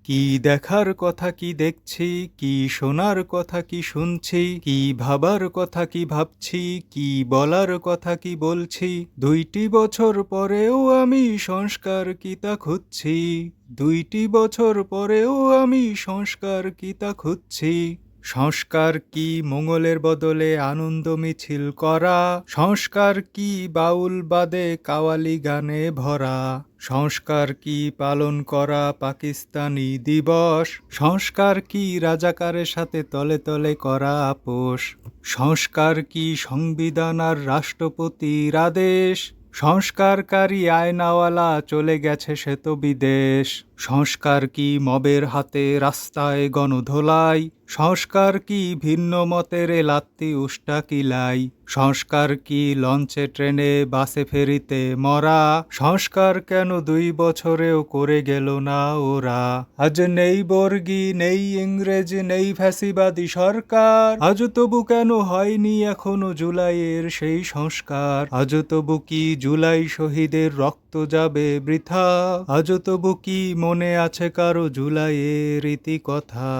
কি দেখার কথা কি দেখছি, কি শোনার কথা কি শুনছি, কি ভাবার কথা কি ভাবছি, কি বলার কথা কি বলছি। 2টি বছর পরেও আমি সংস্কার কি তা খুঁজছি। 2টি বছর পরেও আমি সংস্কার কি তা খুঁজছি। সংস্কার কি মোঙলের বদলে আনন্দ মিছিল করা, সংস্কার কি বাউল বাদে কাওয়ালি গানে ভরা, সংস্কার কি পালন করা পাকিস্তানি দিবস, সংস্কার কি রাজাকারের সাথে তলে তলে করা আপোষ, সংস্কার কি সংবিধান আর রাষ্ট্রপতির আদেশ, সংস্কারকারী আয়নাওয়ালা চলে গেছে সে তো বিদেশ, সংস্কার কি মবের হাতে রাস্তায় গণধোলাই, সংস্কার কি ভিন্ন মতের লাত্তি উষ্টা কিলাই, সংস্কার কি লঞ্চে ট্রেনে বাসে ফেরিতে মরা, সংস্কার কেন 2 বছরেও করে গেল না ওরা। আজ নেই বর্গী, নেই ইংরেজ, নেই ফ্যাসিবাদী সরকার, আজ তবু কেন হয়নি এখনো জুলাইয়ের সেই সংস্কার। আজ তবু কি জুলাই শহীদের রক্ত যাবে বৃথা, আজ তবু কি মনে আছে কারো জুলাইয়ের ইতিকথা।